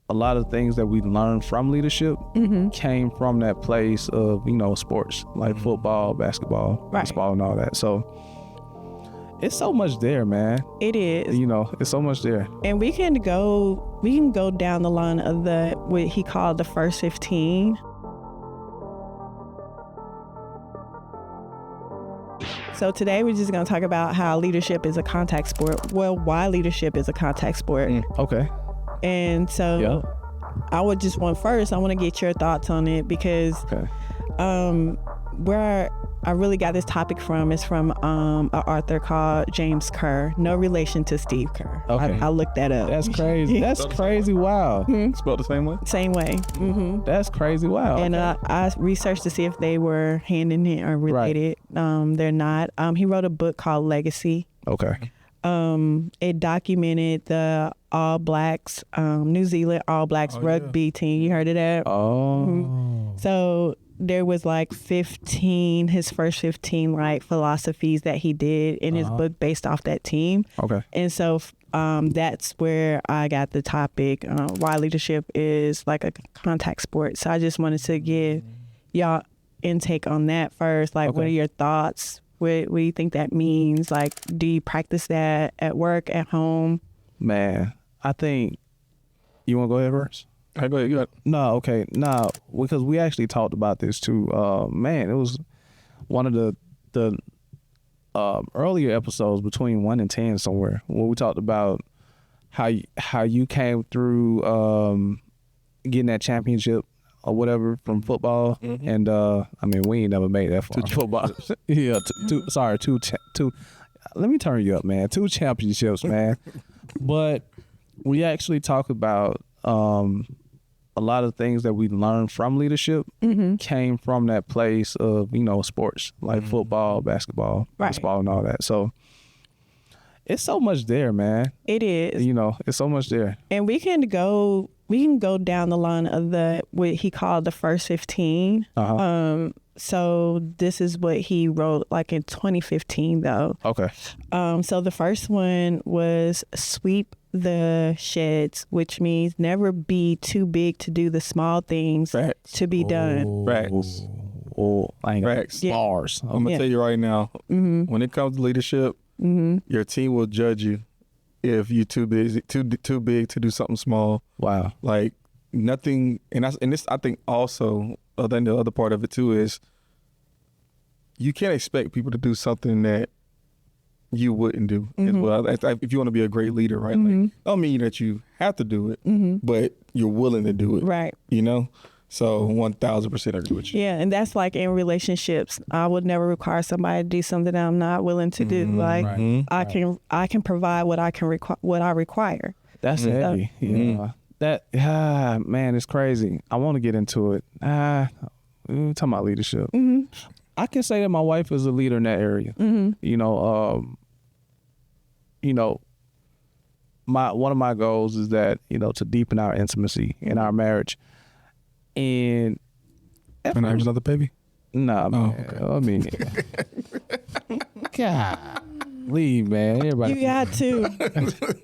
a lot of things that we learned from leadership came from that place of, sports, like football, basketball, baseball, and all that. So it's so much there, man. It is. It's so much there. And we can go down the line of what he called the first 15. So today we're just going to talk about how leadership is a contact sport. Well, why leadership is a contact sport. Okay. And so I want to get your thoughts on it because where I really got this topic from is from an author called James Kerr. No relation to Steve Kerr. Okay. I looked that up. That's crazy. That's crazy. Wow. Spelled the same way? Same way. Mm-hmm. That's crazy. Wow. And I researched to see if they were hand in hand or related. Right. They're not. He wrote a book called Legacy. Okay. It documented the All Blacks, New Zealand All Blacks rugby team. You heard of that? Oh. Mm-hmm. So there was like his first 15 like philosophies that he did in his book based off that team. Okay. And so that's where I got the topic, why leadership is like a contact sport. So I just wanted to give y'all intake on that first. Like, what are your thoughts? What do you think that means? Like, do you practice that at work, at home? Man, I think, you want to go ahead first? Hey, go ahead. You got No, okay. No, because we actually talked about this too. Man, it was one of the earlier episodes between 1 and 10 somewhere where we talked about how you came through getting that championship or whatever from football. And we ain't never made that far. football. Yeah, two. Let me turn you up, man. 2 championships, man. But we actually talked about a lot of things that we learned from leadership came from that place of, sports, like football, basketball, baseball, and all that. So it's so much there, man. It is. It's so much there. And we can go down the line of what he called the first 15. So this is what he wrote like in 2015 though. Okay. So the first one was sweep the sheds, which means never be too big to do the small things to be done. Facts. Facts. Yeah. Bars. I'm gonna tell you right now, when it comes to leadership, your team will judge you if you're too big to do something small. Wow. Like nothing, and this I think also, then the other part of it too is you can't expect people to do something that you wouldn't do as well. If you want to be a great leader, right? Like, don't mean that you have to do it, but you're willing to do it. Right. So 1,000% agree with you. Yeah, and that's like in relationships. I would never require somebody to do something that I'm not willing to do. Like I can provide what I require. That's heavy. Man, it's crazy. I want to get into it. We're talking about leadership. I can say that my wife is a leader in that area. One of my goals is that, to deepen our intimacy in our marriage. And Can I have another baby? Nah, man. Okay. I mean, God, leave, man. Everybody, You got to.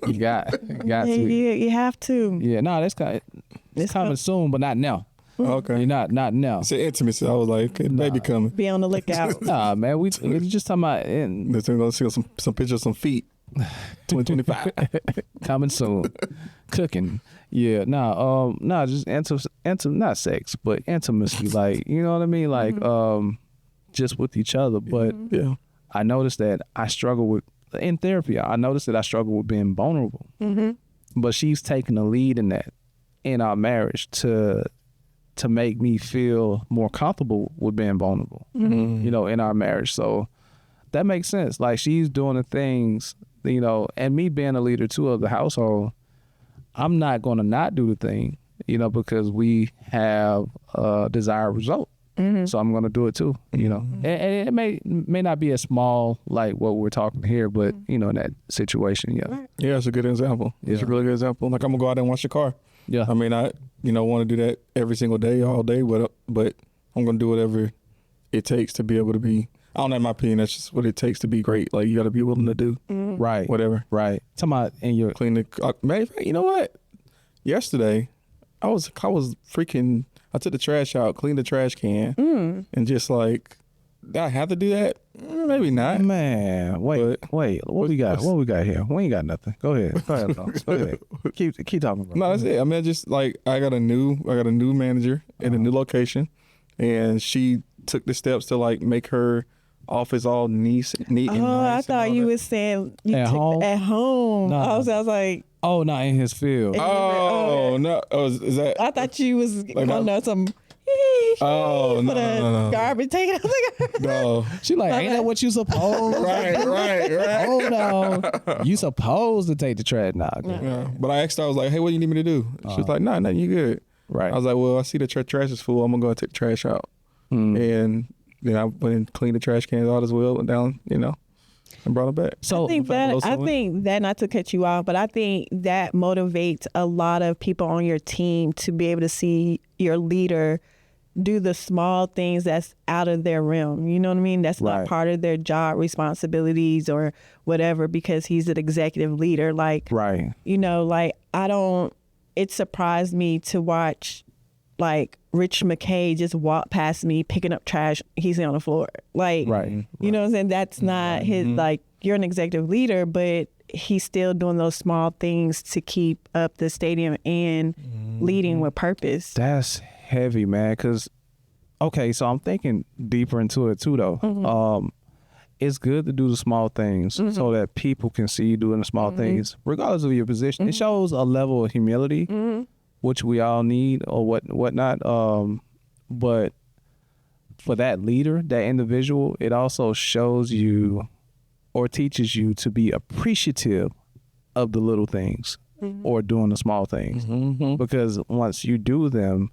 you got to. You have to. Yeah, no, it's coming soon, but not now. Okay. Not now. It's intimacy. I was like, okay, baby coming. Be on the lookout. Nah, man, we just talking about Let's go see some pictures of some feet. 2025. coming soon. Cooking. Yeah, just not sex, but intimacy, like, you know what I mean? Like, just with each other. But I noticed that I struggle with, in therapy, I noticed that I struggle with being vulnerable. But she's taking the lead in that, in our marriage, to make me feel more comfortable with being vulnerable, in our marriage. So that makes sense. Like, she's doing the things, and me being a leader too of the household, I'm not going to not do the thing, because we have a desired result. So I'm going to do it too, And it may not be as small like what we're talking here, but, in that situation, Yeah, it's a good example. It's a really good example. Like, I'm going to go out there and wash your car. Yeah. I mean, I want to do that every single day, all day, but I'm going to do whatever it takes to be able to be, I don't know, in my opinion, that's just what it takes to be great. Like, you got to be willing to do Right. whatever. Right. Talking about in your... Clean the, man, you know what? Yesterday, I took the trash out, cleaned the trash can, and just like, did I have to do that? Maybe not. Man, wait. What we got? What we got here? We ain't got nothing. Go ahead. Go ahead. Keep talking, bro. No, that's it. I mean, just like I got a new manager in a new location, and she took the steps to like make her office all neat and nice. Oh, I thought you was saying At home. At home. No. I was like, Oh, not in his field. Oh no! Oh, is that? I thought you was some. Oh, no, put a no. garbage taken out the garbage. No. She like, ain't that what you supposed? Right. Hold on. You supposed to take the trash now. Yeah. But I asked her, I was like, hey, what do you need me to do? She was like, nah, nothing, you good. Right. I was like, well, I see the trash is full. I'm going to go and take the trash out. And then I went and cleaned the trash cans out as well, went down, and brought it back. So I think that, not to cut you off, but I think that motivates a lot of people on your team to be able to see your leader do the small things that's out of their realm. You know what I mean? That's not part of their job responsibilities or whatever, because he's an executive leader. Like, right. It surprised me to watch like Rich McKay just walk past me picking up trash. He's on the floor. Like, you know what I'm saying? That's not his, like, you're an executive leader, but he's still doing those small things to keep up the stadium and leading with purpose. That's heavy, man. Because, okay, so I'm thinking deeper into it too, though. It's good to do the small things so that people can see you doing the small things, regardless of your position. It shows a level of humility, which we all need or whatnot. But for that leader, that individual, it also shows you or teaches you to be appreciative of the little things or doing the small things. Because once you do them,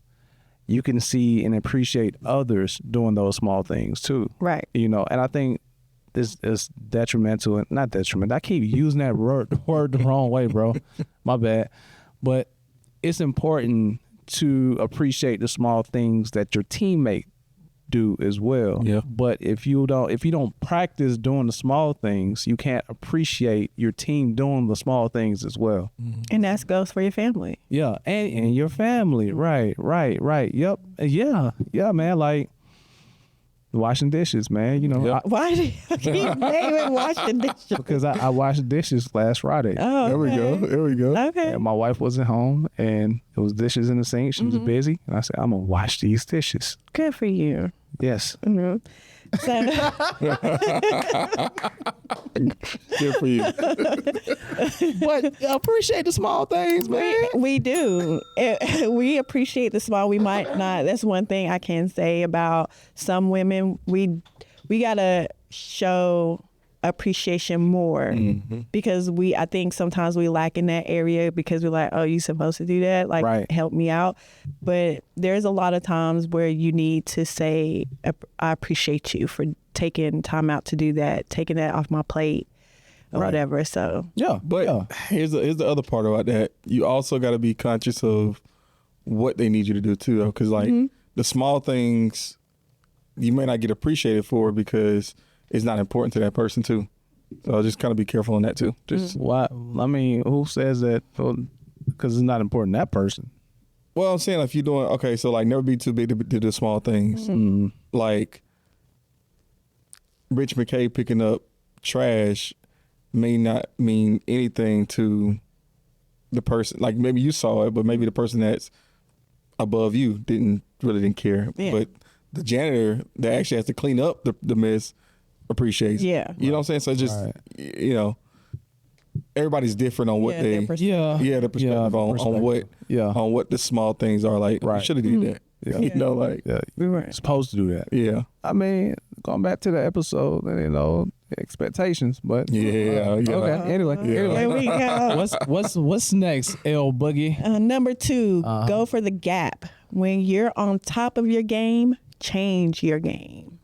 you can see and appreciate others doing those small things too. Right. And I think this is detrimental, and not detrimental. I keep using that word the wrong way, bro. My bad. But it's important to appreciate the small things that your teammate do as well. Yeah. But if you don't practice doing the small things, you can't appreciate your team doing the small things as well. And that goes for your family. Yeah, and your family. Right. Yep. Yeah, man. Like washing dishes, man. Why do you keep naming washing dishes? Because I washed dishes last Friday. Oh, There we go. Okay. And my wife wasn't home, and there was dishes in the sink. She was busy, and I said, I'm gonna wash these dishes. Good for you. Yes. So, Good for you. But appreciate the small things, man. we do. We appreciate the small. We might not. That's one thing I can say about some women. We gotta show appreciation more because I think sometimes we lack in that area because we're like, oh, you supposed to do that, like help me out. But there's a lot of times where you need to say, I appreciate you for taking time out to do that, taking that off my plate or whatever. So but here's the other part about that. You also got to be conscious of what they need you to do too, though, because like the small things you may not get appreciated for because it's not important to that person too. So just kind of be careful on that too. Just why? I mean, who says that? Because it's not important to that person. Well, I'm saying if you're doing so like never be too big to do the small things. Like Rich McKay picking up trash may not mean anything to the person. Like maybe you saw it, but maybe the person that's above you didn't care. Yeah. But the janitor that actually has to clean up the mess appreciates. Yeah. You know what I'm saying? So it's just everybody's different on what their perspective. the perspective on what the small things are. Like you should have did that. Yeah. You know, like we weren't supposed to do that. Yeah. I mean, going back to the episode, expectations, but okay. Anyway, There we go. what's next, L Boogie? Number 2, go for the gap. When you're on top of your game, change your game.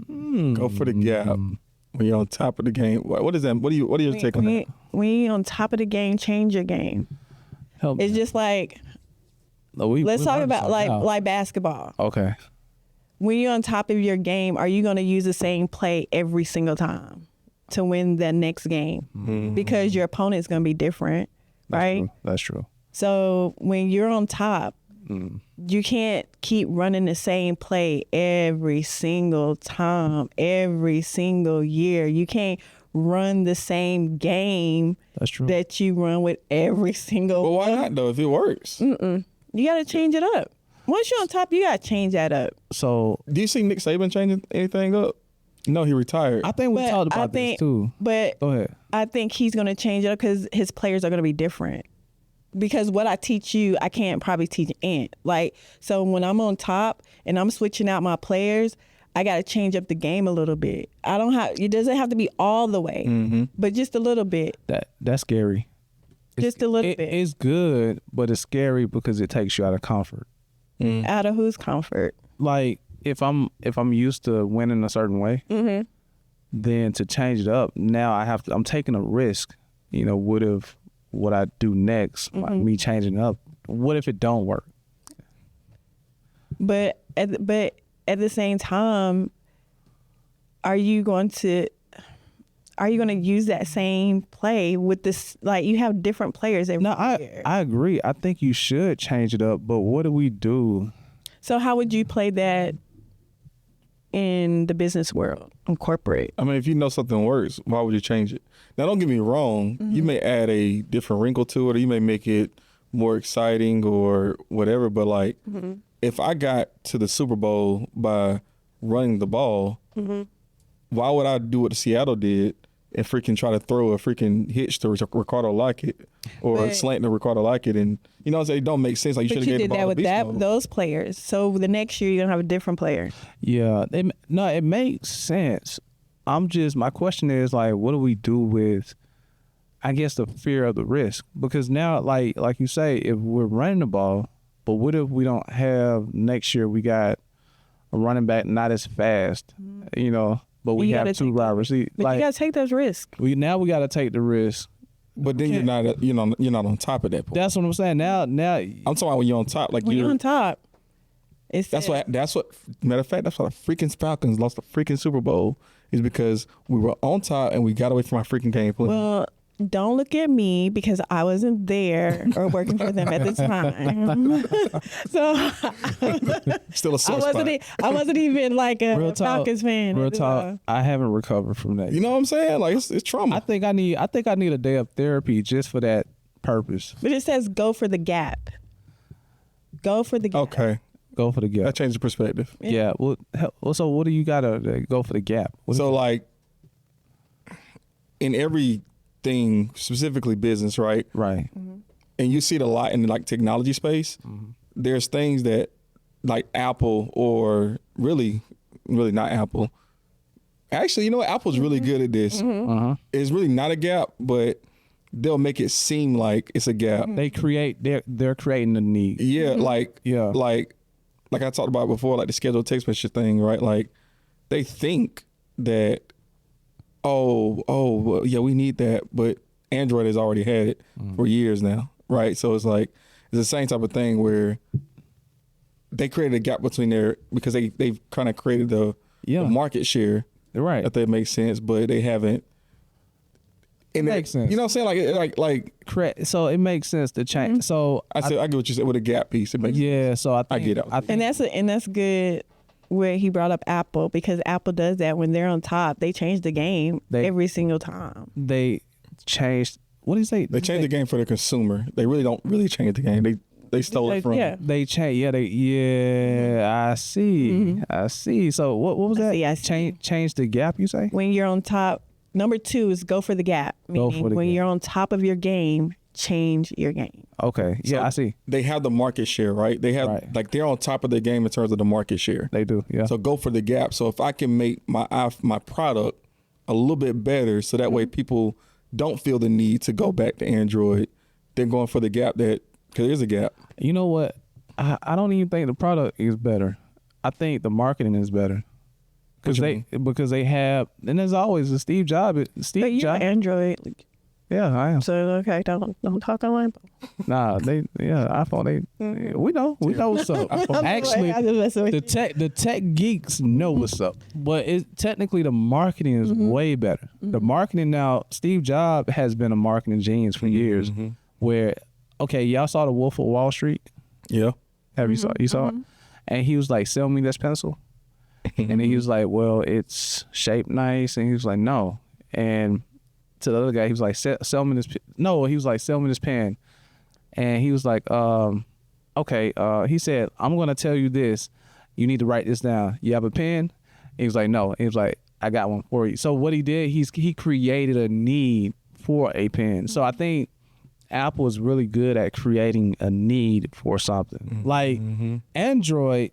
Go for the gap. When you're on top of the game, what is that? What are your take on that? When you're on top of the game, change your game. It's just like, let's talk about like basketball. Okay. When you're on top of your game, are you going to use the same play every single time to win the next game? Because your opponent's going to be different, right? That's true. So when you're on top, you can't keep running the same play every single time, every single year. You can't run the same game That's true. that you run with every single. Well, why not though? If it works, You got to change it up. Once you're on top, you got to change that up. So do you see Nick Saban changing anything up? No, he retired. I think we But talked about this too. But Go ahead. I think he's going to change it up because his players are going to be different. Because what I teach you, I can't probably teach Ant. Like, so when I'm on top and I'm switching out my players, I got to change up the game a little bit. It doesn't have to be all the way, but just a little bit. That's scary. Just a little bit. It's good, but it's scary because it takes you out of comfort. Out of whose comfort? Like if I'm used to winning a certain way, then to change it up, now I'm taking a risk. You know, what I do next, like me changing it up. What if it don't work? But at the same time, are you going to use that same play with this? Like, you have different players every year. I agree. I think you should change it up. But what do we do? So how would you play that in the business world, in corporate? I mean, if you know something works, why would you change it? Now, don't get me wrong. You may add a different wrinkle to it, or you may make it more exciting or whatever. But like, if I got to the Super Bowl by running the ball, why would I do what Seattle did and freaking try to throw a freaking hitch to Ricardo Lockett or a slant to Ricardo Lockett? And you know what I'm saying? It don't make sense. Like, you should have gave the ball to beast mode. With those players. So the next year you're gonna have a different player. Yeah, it makes sense. My question is, like, what do we do with, I guess, the fear of the risk? Because now, like you say, if we're running the ball, but what if we don't have next year? We got a running back not as fast, you know, but we have two wide receivers. But you gotta take those risks. We got to take the risk. But then you're not on top of that point. That's what I'm saying. Now I'm talking about when you're on top. Like, when you're on top, that's what. Matter of fact, that's why the freaking Falcons lost the freaking Super Bowl, is because we were on top and we got away from our freaking game plan. Well, don't look at me because I wasn't there or working for them at the time. So Still a sore spot. I wasn't even like a Falcons fan. Real talk. I haven't recovered from that. You know what I'm saying? Like, it's trauma. I think I need a day of therapy just for that purpose. But it says go for the gap. Go for the gap. Okay. Go for the gap. That changed the perspective. Yeah. Well, so what do you gotta go for the gap? So like, in everything, specifically business, right? Right. And you see it a lot in like technology space. There's things that like Apple, or really not Apple. Actually, you know what? Apple's really good at this. It's really not a gap, but they'll make it seem like it's a gap. They're creating the need. Yeah, like I talked about before, like the scheduled text message thing, right? Like, they think that, well, yeah, we need that, but Android has already had it for years now, right? So it's like, it's the same type of thing where they created a gap between because they've kind of created the market share, right? That makes sense, but they haven't. It makes sense. You know what I'm saying? Like correct. So it makes sense to change. So I get what you said with a gap piece. It makes sense. So I get it. And that's good where he brought up Apple, because Apple does that when they're on top. They change the game every single time. They changed. What do you say? They change the game for the consumer. They really don't change the game. They stole it from. Yeah. They change. I see. I see. So what was that? I see. Change the gap, you say? When you're on top. Number 2 is go for the gap. Meaning when you're on top of your game, change your game. Okay. Yeah, I see. They have the market share, right? They have like, they're on top of the game in terms of the market share. They do. Yeah. So go for the gap. So if I can make my product a little bit better, so that way people don't feel the need to go back to Android, then going for the gap because there's a gap. You know what? I don't even think the product is better. I think the marketing is better. Because they have, and there's always a Steve Jobs. But you're Android. Yeah, I am. So okay, don't talk online. Nah, iPhone. We know what's up. Actually, the tech geeks know what's up. But technically the marketing is way better. The marketing now, Steve Jobs has been a marketing genius for years, where okay, y'all saw The Wolf of Wall Street? Yeah. Have you saw it? And he was like, sell me this pencil. And then he was like, well, it's shaped nice. And he was like, no. And to the other guy, he was like, sell me this. No, he was like, sell me this pen. And he was like, okay. He said, I'm going to tell you this. You need to write this down. You have a pen? And he was like, no. And he was like, I got one for you. So what he did, he created a need for a pen. So I think Apple is really good at creating a need for something. Like Android,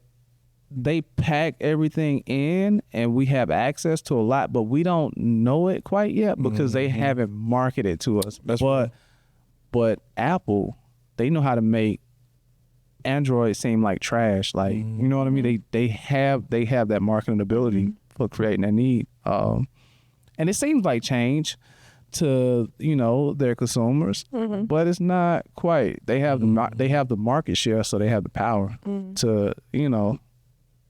they pack everything in and we have access to a lot, but we don't know it quite yet because they haven't marketed to us. But Apple, they know how to make Android seem like trash. Like, you know what I mean? They have that marketing ability for creating that need. And it seems like change to, you know, their consumers, but it's not quite. They have the market share, so they have the power to, you know,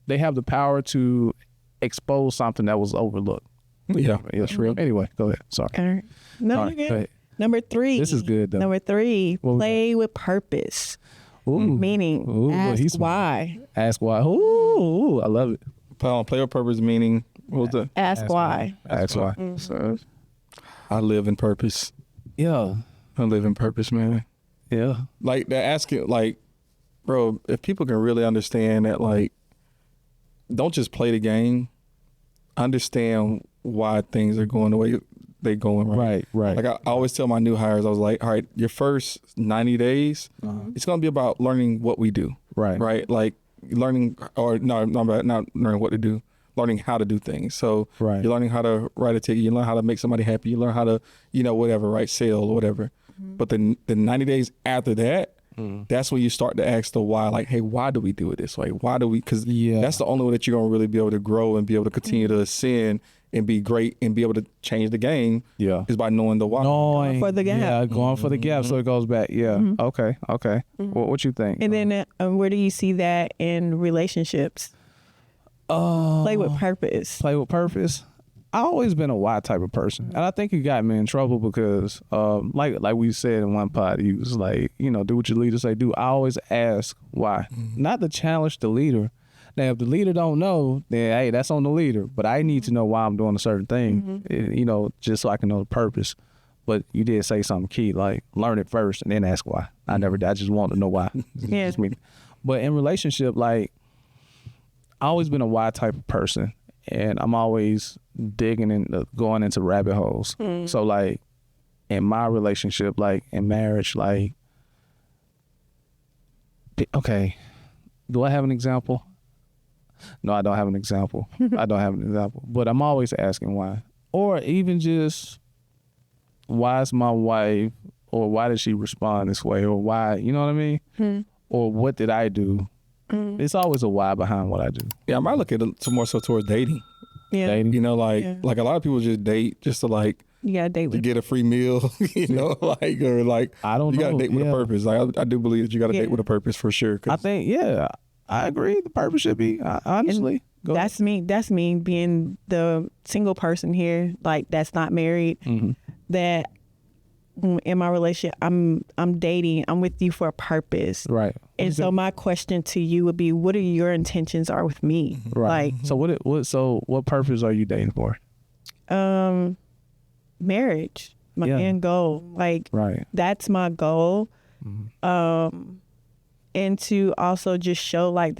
they have the power to expose something that was overlooked. Yeah, that's real. Anyway, go ahead. Sorry. All right. No, you're good. Go ahead. Number 3. This is good though. Number 3, play with purpose. Meaning, ask why. Ask why. Ooh, I love it. Play with purpose meaning, what was that? Ask why. Ask why. So, I live in purpose. Yeah. I live in purpose, man. Yeah. Like, they're asking, like, bro, if people can really understand that, like, don't just play the game, understand why things are going the way they're going, right? Right. Like, I always tell my new hires, I was like, all right, your first 90 days, it's going to be about learning what we do. Right? Like, learning, or not learning what to do, learning how to do things. So you're learning how to write a ticket, you learn how to make somebody happy, you learn how to, you know, whatever, right, sell or whatever. But the 90 days after that, that's when you start to ask the why, like, hey, why do we do it this way? Why do we? Because that's the only way that you're going to really be able to grow and be able to continue to ascend and be great and be able to change the game is by knowing the why. Going for the gap. Yeah, going for the gap so it goes back. Yeah. Okay. What you think? And then where do you see that in relationships? Play with purpose. Play with purpose. I've always been a why type of person. And I think it got me in trouble because like we said in one pod, he was like, you know, do what your leader say do. I always ask why. Not to challenge the leader. Now, if the leader don't know, then, hey, that's on the leader. But I need to know why I'm doing a certain thing, you know, just so I can know the purpose. But you did say something key, like learn it first and then ask why. I just want to know why. Yes. But in relationship, like, I always been a why type of person. And I'm always digging and going into rabbit holes. So, like, in my relationship, like, in marriage, like, okay, do I have an example? No, I don't have an example. But I'm always asking why. Or even just, why is my wife, or why did she respond this way? Or why, you know what I mean? Or what did I do? It's always a why behind what I do. Yeah, I might look at it more so towards dating. Yeah. Dating. You know, like a lot of people just date just to, like, You gotta date to with get a free meal, you know, like, or like, I don't you know. gotta date with a purpose. Like, I do believe that you gotta date with a purpose for sure. I think, I agree. The purpose should be, honestly. That's me being the single person here, like, that's not married, that in my relationship, I'm dating, I'm with you for a purpose. Right. And so my question to you would be, what are your intentions are with me? Right. Like, so what purpose are you dating for? Marriage, my end goal. Like, that's my goal. And to also just show, like,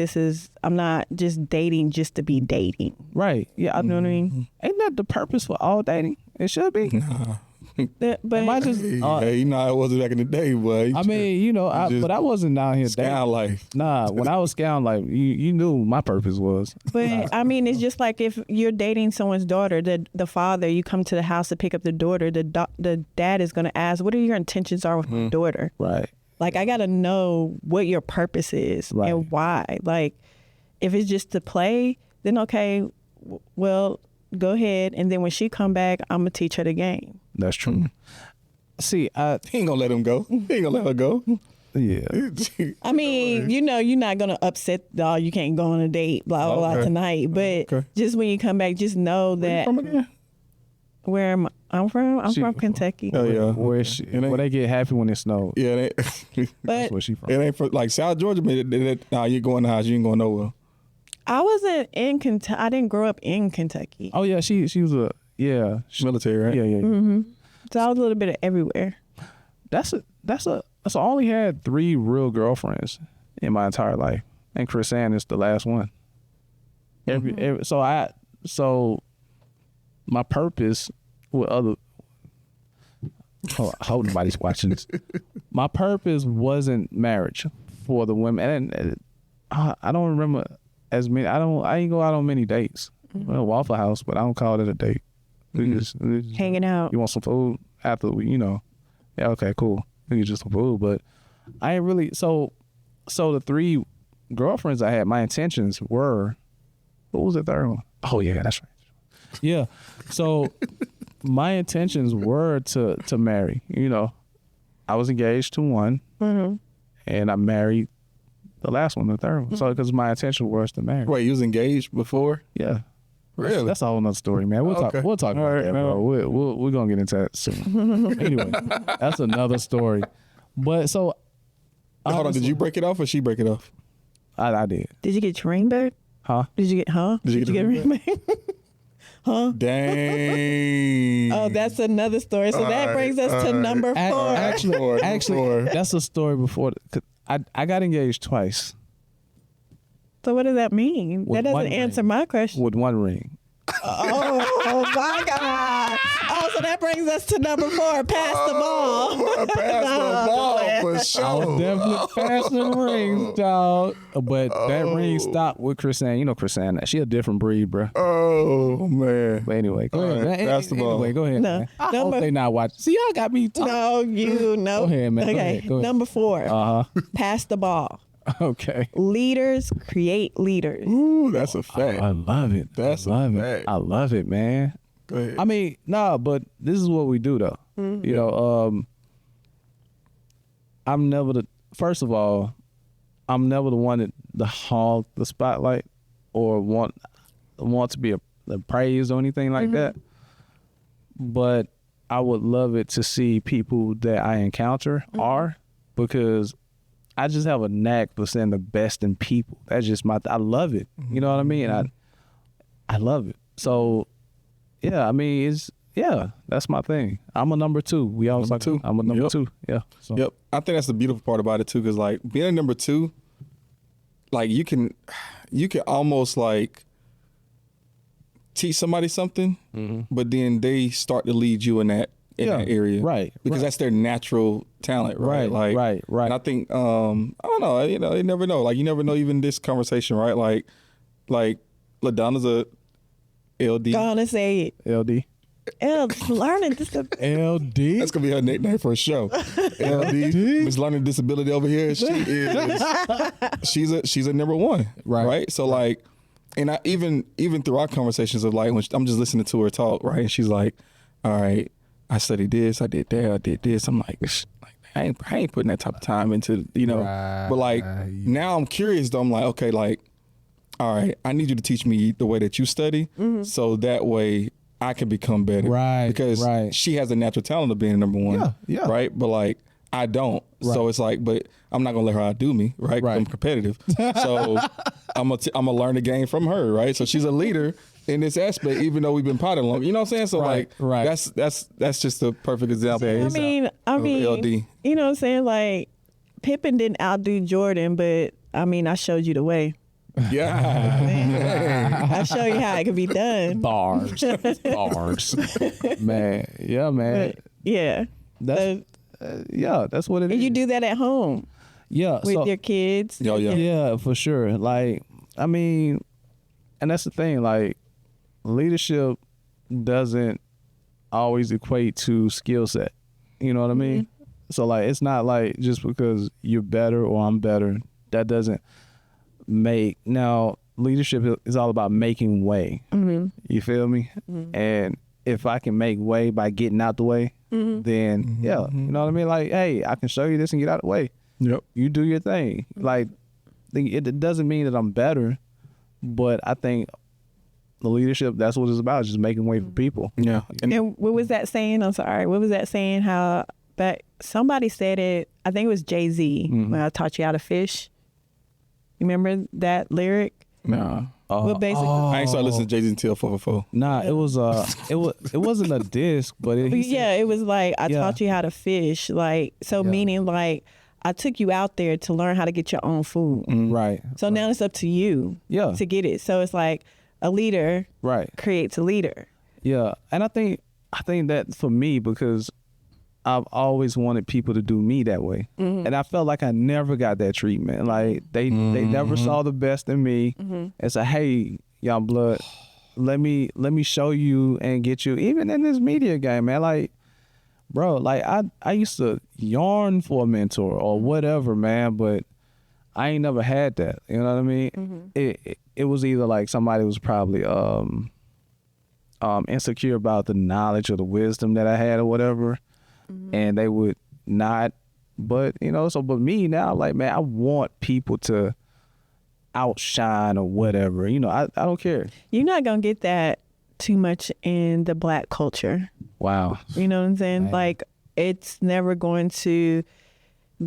I'm not just dating just to be dating. Right. Yeah. You know what I mean? Ain't that the purpose for all dating? It should be. Nah. But I just, hey, you know how it wasn't back in the day, boy. I mean, you know, but I wasn't down here dating. Scout life. Nah, when I was scouting life, you knew my purpose was. But I mean, it's just like if you're dating someone's daughter, the father, you come to the house to pick up the daughter, the dad is going to ask, what are your intentions are with my daughter? Right. Like, I got to know what your purpose is and why. Like, if it's just to play, then okay, well, go ahead. And then when she come back, I'm going to teach her the game. That's true. See, he ain't gonna let him go. He ain't gonna let her go. Yeah. I mean, you know, you're not going to upset, you can't go on a date, blah, blah, blah, tonight. But just when you come back, just know that. Where I'm from? I'm from Kentucky. Oh yeah, Where they get happy when it snows. Yeah, But That's where she from. it ain't for, like South Georgia. Nah, you going to the house, you ain't going nowhere. I wasn't in Kentucky. I didn't grow up in Kentucky. Oh yeah, she was Military, right? yeah. Mm-hmm. So I was a little bit of everywhere. So I only had 3 real girlfriends in my entire life, and Chrisann is the last one. So my purpose with other. I hope nobody's watching this. My purpose wasn't marriage for the women, and I don't remember as many. I ain't go out on many dates. Well, Waffle House, but I don't call it a date. We just Hanging out. You want some food after we, yeah, okay, cool. We get just some food, but I ain't really. So the 3 girlfriends I had, my intentions were. What was the third one? Oh yeah, that's right. Yeah. So my intentions were to marry. I was engaged to one, and I married the last one, the third one. So because my intention was to marry. Wait, you was engaged before? Yeah. Really? That's a whole nother story, man. We'll talk about that, bro. We're gonna get into that soon. Anyway, that's another story. But so, hold on. Did you break it off or she break it off? I did. Did you get your ring back? Huh? Did you get a ring back? Huh? Dang. Oh, that's another story. So that brings us to number 4. Actually, that's a story before. I got engaged twice. So what does that mean? With that one doesn't answer ring. my question. With one ring. Oh my God. Oh, so that brings us to number 4. Pass the ball. Pass the ball for I was sure. definitely passing rings, dog. But that ring stopped with Chrisann. You know Chrisann. She a different breed, bro. Oh man. But anyway, go ahead. Pass the ball. Anyway, go ahead. No. Man. I hope they not watching. See, y'all got me talking. No. Go ahead, man. Okay, Go ahead. number 4. Pass the ball. Okay. Leaders create leaders. Ooh, that's a fact. I love it. That's I love a it. fact. I love it, man. Go ahead. I mean, but this is what we do though. I'm never first of all, I'm never the one that hog the spotlight or want to be praised or anything like that. But I would love it to see people that I encounter are, because I just have a knack for seeing the best in people. That's just I love it. You know what I mean? I love it. So, yeah, I mean, that's my thing. I'm a number 2. We always Number 2. I'm a number 2. Yeah. So. Yep. I think that's the beautiful part about it too, because like being a number 2, like you can almost like teach somebody something, but then they start to lead you in that area, right? Because that's their natural talent, right? Right. And I think I don't know, you never know. Like you never know, even this conversation, right? Like LaDonna's a LD. Gonna say it. LD. Learning disability. LD. That's gonna be her nickname for a show. LD, Miss Learning Disability over here. She is. She's a number 1, right? So like, and I even through our conversations of like when I'm just listening to her talk, right? And she's like, "All right, I studied this, I did that, I did this." I'm like, I ain't putting that type of time into, But like now I'm curious though. I'm like, okay, like, all right, I need you to teach me the way that you study, so that way I can become better. Right. Because she has a natural talent of being number 1. Yeah. Right. But like I don't. Right. So it's like, but I'm not gonna let her outdo me, right? Right. I'm competitive. So I'm gonna learn the game from her, right? So she's a leader in this aspect, even though we've been potting long. You know what I'm saying? So that's just a perfect example. I mean, LD. You know what I'm saying? Like Pippen didn't outdo Jordan, but I mean, I showed you the way. Yeah. I show you how it can be done. Bars. Man. Yeah, man. But, yeah. That's what it is. And you do that at home. Yeah. With your kids. Yeah, for sure. Like, I mean, and that's the thing, like, leadership doesn't always equate to skill set. You know what I mean? So like, it's not like just because you're better or I'm better, that doesn't make. Now, leadership is all about making way. You feel me? And if I can make way by getting out the way, then you know what I mean? Like, hey, I can show you this and get out the way. Yep. You do your thing. Like, it doesn't mean that I'm better, but I think the leadership, that's what it's about, just making way for people. Yeah. And what was that saying? I'm sorry. What was that saying? How but somebody said it, I think it was Jay-Z, when I taught you how to fish. You remember that lyric? Nah. Well, basically, I ain't started listening to Jay-Z until 444. Nah, it wasn't a disc, but it was like, I taught you how to fish. Like, so meaning like, I took you out there to learn how to get your own food. Right. So now it's up to you to get it. So it's like a leader creates a leader. Yeah. And I think that for me, because I've always wanted people to do me that way. And I felt like I never got that treatment. Like they never saw the best in me and said, hey, young blood, let me show you and get you, even in this media game, man. Like, bro, like I used to yearn for a mentor or whatever, man, but I ain't never had that. You know what I mean? It was either like somebody was probably insecure about the knowledge or the wisdom that I had or whatever. And they would not, but but me now, like, man, I want people to outshine or whatever. I don't care. You're not gonna get that too much in the Black culture. Wow. You know what I'm saying? Man. Like, it's never going to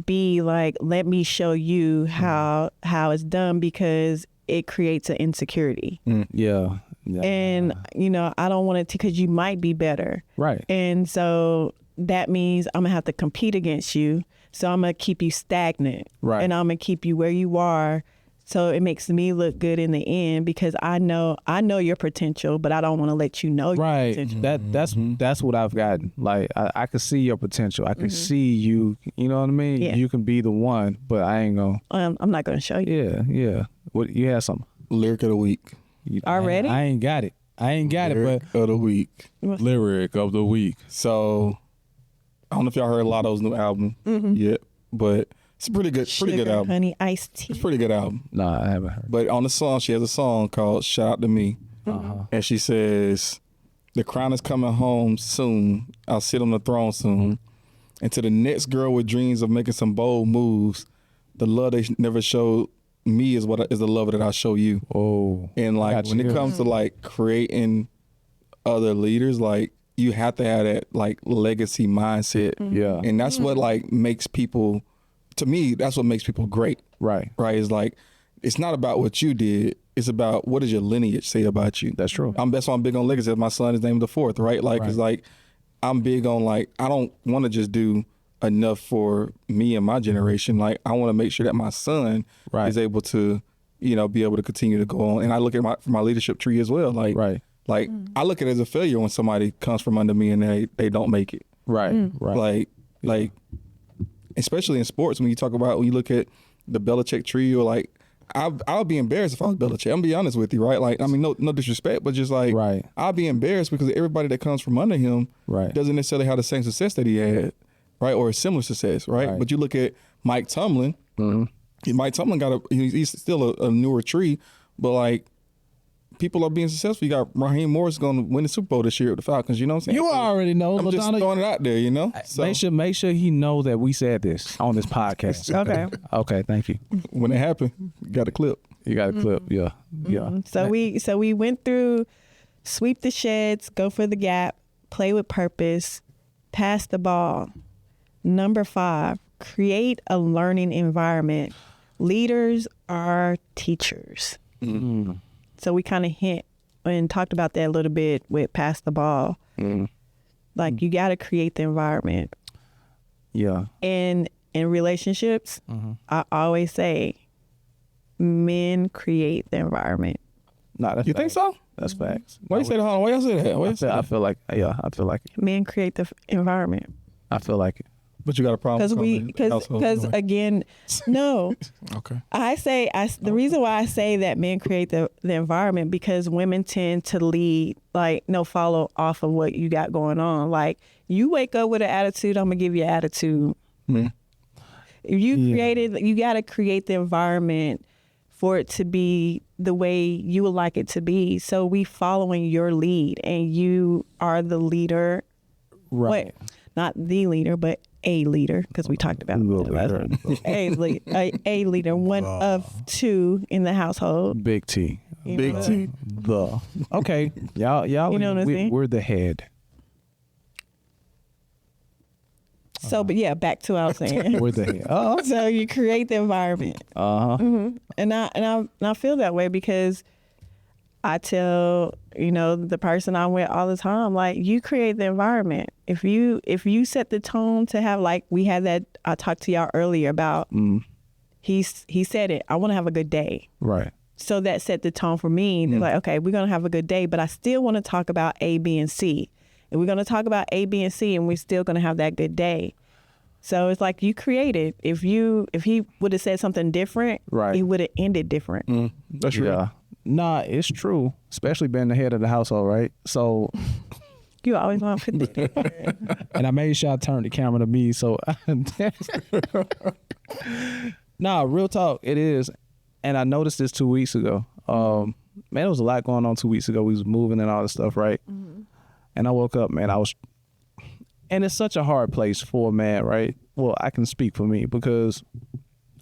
be like, let me show you how it's done, because it creates an insecurity. Yeah. And I don't want it to, because you might be better. Right. And so that means I'm gonna have to compete against you. So I'm gonna keep you stagnant. Right. And I'm gonna keep you where you are. So it makes me look good in the end, because I know your potential, but I don't want to let you know your potential. That's what I've gotten. Like, I can see your potential. I can see you. You know what I mean? Yeah. You can be the one, but I ain't gonna. I'm not gonna show you. Yeah. What you have something? Lyric of the week. Already? I ain't got it. Lyric of the week. Lyric of the week. So I don't know if y'all heard Lotto's new album yet, but it's a pretty good album. Honey, iced tea. It's a pretty good album. Nah, I haven't heard. But on the song, she has a song called "Shout Out to Me," and she says, "The crown is coming home soon. I'll sit on the throne soon. And to the next girl with dreams of making some bold moves, the love they never showed me is the love that I show you." Oh, and like when it comes to like creating other leaders, like, you have to have that like legacy mindset. Yeah. And that's what like makes people, to me, that's what makes people great. Right. It's like, it's not about what you did. It's about what does your lineage say about you. That's true. That's why I'm big on legacy. My son is named the fourth, right? Like, it's like, I'm big on like, I don't want to just do enough for me and my generation. Like, I want to make sure that my son is able to, be able to continue to go on. And I look at my leadership tree as well. Like, Like, I look at it as a failure when somebody comes from under me and they don't make it. Right. Like, especially in sports, when you look at the Belichick tree, or like, I'll be embarrassed if I was Belichick. I'm gonna be honest with you, right? Like, I mean, no disrespect, but just like, I'll be embarrassed because everybody that comes from under him doesn't necessarily have the same success that he had, right? Or a similar success, right? But you look at Mike Tomlin. Mike Tomlin he's still a newer tree, but like, people are being successful. You got Raheem Morris going to win the Super Bowl this year with the Falcons. You know what I'm saying? You already know. I'm LaDonna, just throwing it out there, So, make sure he know that we said this on this podcast. Okay, thank you. When it happened, you got a clip. You got a clip, yeah. So we went through sweep the sheds, go for the gap, play with purpose, pass the ball. Number 5, create a learning environment. Leaders are teachers. So we kind of hint and talked about that a little bit with pass the ball. Like, you got to create the environment. Yeah. And in relationships, I always say, men create the environment. Nah, that's you think so? That's facts. Why you say that? Why y'all say that? I feel like it. Men create the environment. I feel like it. But you got a problem because again, no. Okay. The reason why I say that men create the environment, because women tend to lead, follow off of what you got going on. Like, you wake up with an attitude, I'm gonna give you an attitude. If you got to create the environment for it to be the way you would like it to be. So we following your lead, and you are the leader. Right. Not the leader, but a leader, because we talked about a leader, one of 2 in the household. Big T. Big T. Okay, y'all. You know what I'm saying? We're the head. So, but yeah, back to what I was saying. We're the head. Oh, So you create the environment. And I feel that way because I tell, the person I'm with all the time, like, you create the environment. If you set the tone to have, like, we had that, I talked to y'all earlier about, he said it, I want to have a good day. Right. So that set the tone for me. They're like, okay, we're going to have a good day, but I still want to talk about A, B, and C. And we're going to talk about A, B, and C, and we're still going to have that good day. So it's like you created. If he would have said something different, right, it would have ended different. That's true. Yeah. Nah, it's true. Especially being the head of the household, right? So you always want to put that. And I made sure I turned the camera to me. So nah, real talk, it is. And I noticed this 2 weeks ago. Man, there was a lot going on 2 weeks ago. We was moving and all this stuff, right? And I woke up, man, and it's such a hard place for a man, right? Well, I can speak for me because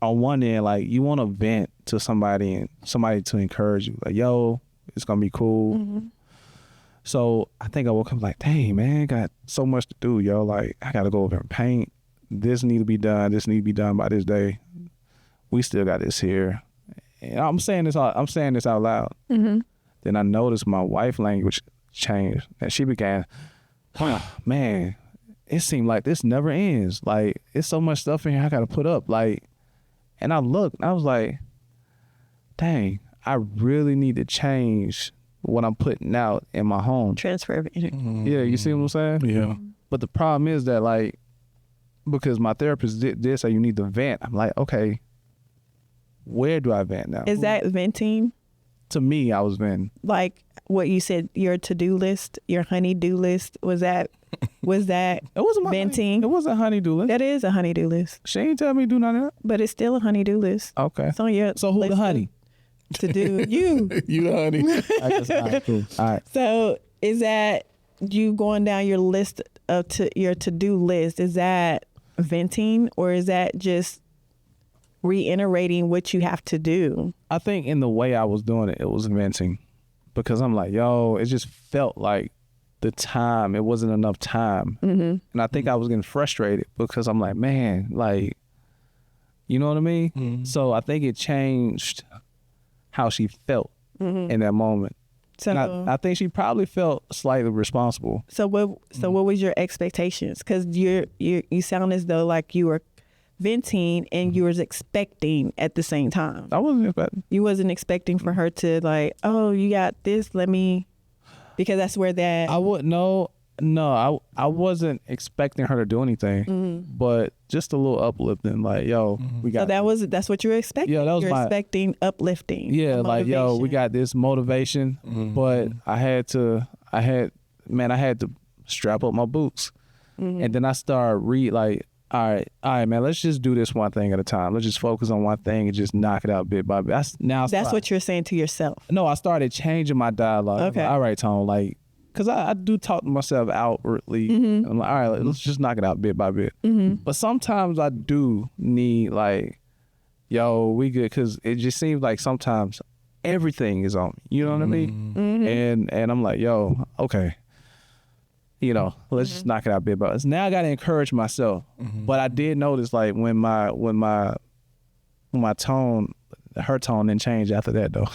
on one end, like, you want to vent to somebody and somebody to encourage you. Like, yo, it's going to be cool. So I think I woke up like, dang, man, got so much to do, yo. Like, I got to go over and paint. This need to be done. This need to be done by this day. We still got this here. And I'm saying this out loud. Then I noticed my wife language changed. And she began, man, it seemed like this never ends. Like, it's so much stuff in here I got to put up. Like, and I looked, I was like, dang, I really need to change what I'm putting out in my home. Transfer of energy. Yeah, you see what I'm saying? Yeah. But the problem is that, like, because my therapist did say you need to vent, I'm like, okay, where do I vent now? Is that venting? To me, I was venting. Like what you said, your to-do list, your honey-do list, was that it wasn't my venting? It wasn't a honey-do list. That is a honey-do list. She ain't tell me to do none of that. But it's still a honey-do list. Okay. It's on your So who list the honey? To do you. You the honey. I guess, all right, cool. All right. So is that you going down your list of your to-do list? Is that venting, or is that just reiterating what you have to do? I think in the way I was doing it, it was venting, because I'm like, yo, it just felt like the time, it wasn't enough time. And I think I was getting frustrated because I'm like, man, like, you know what I mean? So I think it changed how she felt in that moment. So And I think she probably felt slightly responsible. So what was your expectations? Because you sound as though like you were venting and you was expecting at the same time. I wasn't expecting. You wasn't expecting for her to like, oh, you got this, because that's where that. I wouldn't know. No, I wasn't expecting her to do anything, but just a little uplifting, like, yo, we got. So that's what you were expecting. Yeah, that was You're expecting uplifting. Yeah, like, yo, we got this motivation, but I had to strap up my boots, and then I started all right, man, let's just do this one thing at a time. Let's just focus on one thing and just knock it out bit by bit. That's what you're saying to yourself. No, I started changing my dialogue. Okay. Like, all right, Tone, like, because I do talk to myself outwardly. And I'm like, all right, let's just knock it out bit by bit. But sometimes I do need, like, yo, we good, because it just seems like sometimes everything is on me. You know what I mean? And I'm like, yo, okay. Let's just knock it out bit by bit. Now I got to encourage myself. But I did notice, like, when my tone, her tone didn't change after that, though.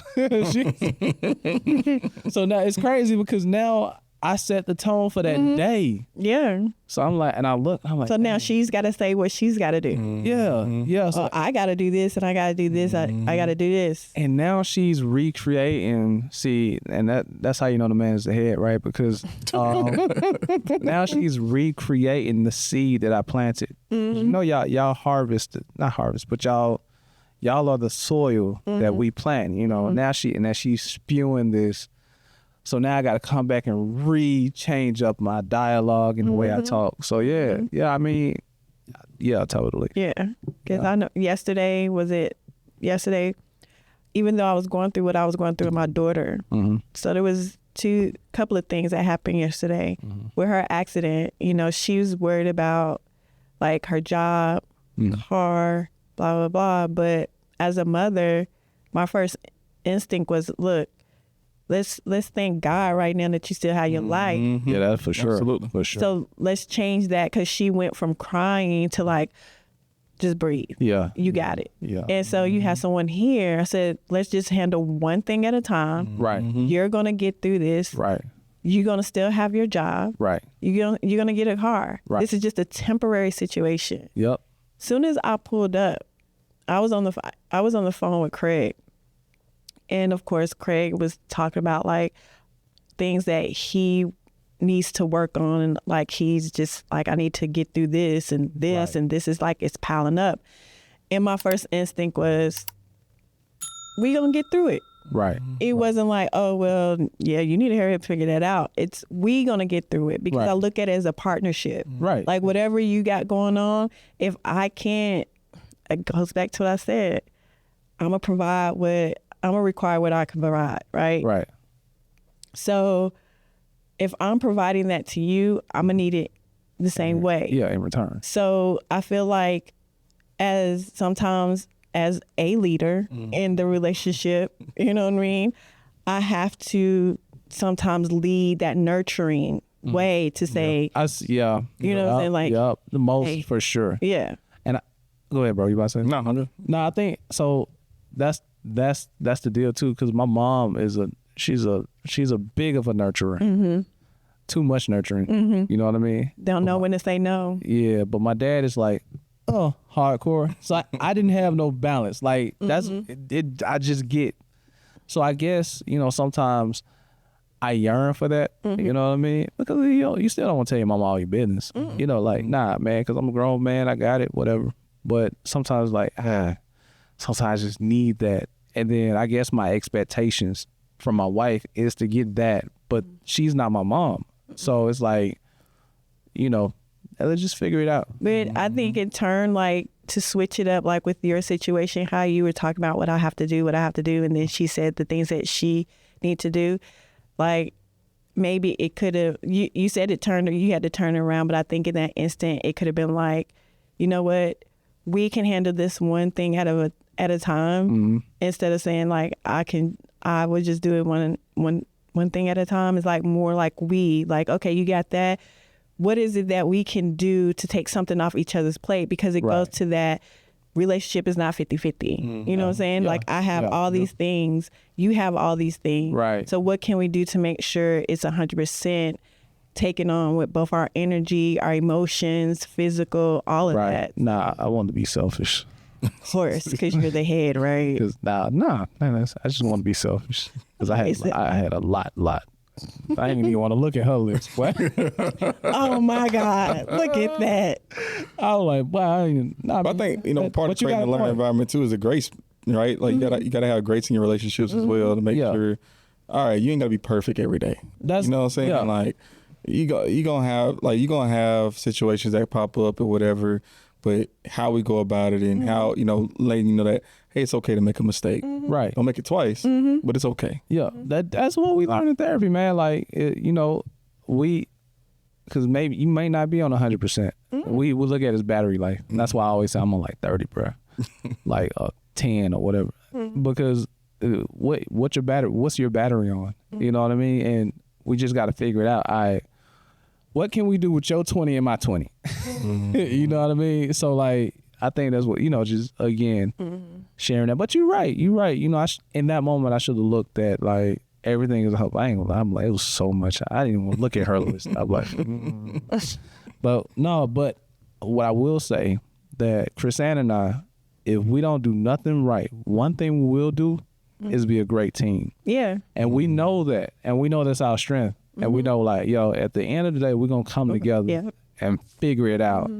So now it's crazy because now I set the tone for that day. Yeah. So I'm like, and I'm like. So now she's got to say what she's got to do. Yeah. So I got to do this and I got to do this. I got to do this. And now she's recreating. See, and that's how you know the man is the head, right? Because now she's recreating the seed that I planted. You know, y'all not harvest, but y'all are the soil that we plant. Now she's spewing this. So now I got to come back and change up my dialogue and the way I talk. So yeah, I mean, yeah, totally. Yeah, because I know yesterday, even though I was going through what I was going through with my daughter, so there was couple of things that happened yesterday with her accident. She was worried about like her job, car, blah, blah, blah. But as a mother, my first instinct was, look, let's thank God right now that you still have your life. Yeah, that's for sure. Absolutely. For sure. So let's change that, because she went from crying to like, just breathe. Yeah. You got it. Yeah. And so you have someone here. I said, let's just handle one thing at a time. Right. You're going to get through this. Right. You're going to still have your job. Right. You're going to get a car. Right. This is just a temporary situation. Yep. Soon as I pulled up, I was on the phone with Craig. And of course, Craig was talking about like things that he needs to work on, and like he's just like, I need to get through this and this, and this is like, it's piling up. And my first instinct was, we gonna get through it. Right. It wasn't like, oh well, yeah, you need to hurry up and figure that out. It's, we gonna get through it, because Right. I look at it as a partnership. Right. Like whatever you got going on, if I can't, it goes back to what I said, I'm gonna require what I can provide, right? Right. So if I'm providing that to you, I'm gonna need it the same way. Yeah, in return. So I feel like sometimes as a leader in the relationship, you know what I mean? I have to sometimes lead that nurturing way to say, You know You know what I'm saying? Like, the most hey. for sure. yeah. And go ahead, bro. You about to say? No, 100. No, I think so. That's the deal too. Because my mom she's a big of a nurturer. Too much nurturing. You know what I mean? Don't know when to say no. Yeah, but my dad is like, oh, hardcore. So I didn't have no balance. Like that's it. I just get. So I guess sometimes I yearn for that. You know what I mean? Because you still don't want to tell your mama all your business. Like nah, man. Because I'm a grown man. I got it. Whatever. But sometimes sometimes I just need that. And then I guess my expectations from my wife is to get that, but she's not my mom. So it's like, let's just figure it out. But I think in turn, like to switch it up, like with your situation, how you were talking about what I have to do, and then she said the things that she need to do. Like maybe it could have, you said you had to turn it around, but I think in that instant, it could have been like, you know what, we can handle this one thing at a time, instead of saying like, I would just do it one thing at a time. Is like more like okay, you got that. What is it that we can do to take something off each other's plate? Because it goes to that relationship is not 50-50. You know what I'm saying? Like I have all these things, you have all these things. Right. So what can we do to make sure it's 100% taken on with both our energy, our emotions, physical, all of that? Nah, I want to be selfish. Of course, because you're the head, right? Cause nah, I just want to be selfish. Cause I had a lot. I ain't even want to look at her lips. What? Oh my God! Look at that. I was like, wow. I think part of creating a learning environment too is a grace, right? Like you gotta have grace in your relationships as well to make sure. All right, you ain't gotta be perfect every day. That's, you know what I'm saying? Yeah. Like you gonna have situations that pop up or whatever. But how we go about it and how, letting you know that, hey, it's okay to make a mistake. Right. Don't make it twice, but it's okay. Yeah. That's what we learn in therapy, man. Like, because maybe you may not be on 100%. We look at his battery life. And that's why I always say I'm on like 30, bro. Like 10 or whatever. Because what's your battery on? You know what I mean? And we just got to figure it out. What can we do with your 20 and my 20? You know what I mean? So like, I think that's what, just again, sharing that. But you're right. In that moment, I should have looked at like everything is hope. I ain't gonna lie. I'm like, it was so much. I didn't even want to look at her list. I'm like, but what I will say that Chrisann and I, if we don't do nothing right, one thing we will do is be a great team. Yeah. And we know that. And we know that's our strength. And we know like, at the end of the day, we're going to come together and figure it out,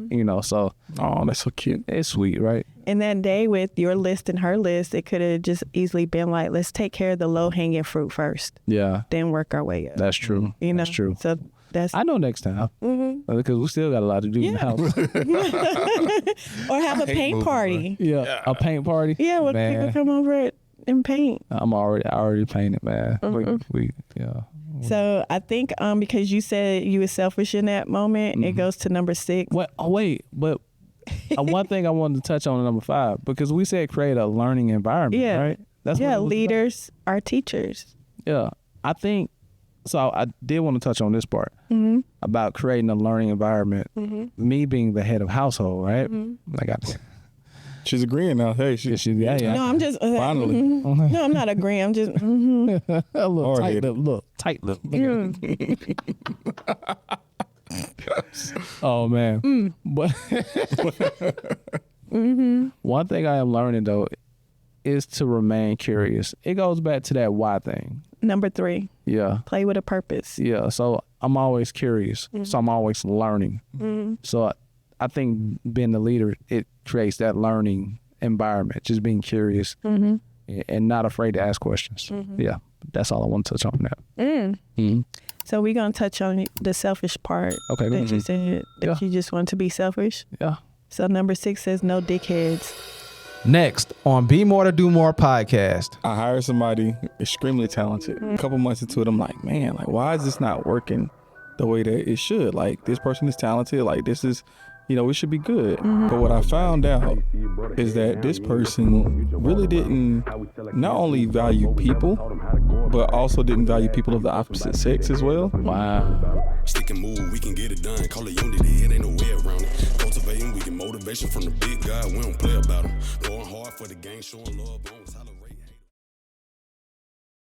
so. Oh, that's so cute. It's sweet, right? And that day with your list and her list, it could have just easily been like, let's take care of the low-hanging fruit first. Yeah. Then work our way up. That's true. That's true. So that's. I know next time. Because we still got a lot to do in the house. Or have a paint party. Yeah. A paint party. Yeah, when people come over and paint. I already painted, man. So I think because you said you were selfish in that moment, it goes to number 6. Wait, but one thing I wanted to touch on number 5, because we said create a learning environment, right? That's what leaders are teachers. Yeah. I think, so I did want to touch on this part about creating a learning environment. Me being the head of household, right? I got She's agreeing now. Hey, she's yeah. No, I'm just finally. No, I'm not agreeing. I'm just a little tight lip. Oh man. But one thing I am learning though is to remain curious. It goes back to that why thing. Number 3. Yeah. Play with a purpose. Yeah. So I'm always curious. So I'm always learning. So I think being the leader, it creates that learning environment, just being curious and not afraid to ask questions. Yeah. That's all I want to touch on that. So we're going to touch on the selfish part that you said, that you just want to be selfish. Yeah. So number 6 says no dickheads. Next on Be More to Do More podcast. I hired somebody extremely talented. A couple months into it, I'm like, man, like, why is this not working the way that it should? Like, this person is talented. Like, this is, it should be good. But what I found out is that this person really didn't not only value people, but also didn't value people of the opposite sex as well. Wow. Stick and move, we can get it done. Call it unity, it ain't no way around it. Cultivating, we get motivation from the big guy. We don't play about him. Going hard for the game, showing love, bones, tolerate.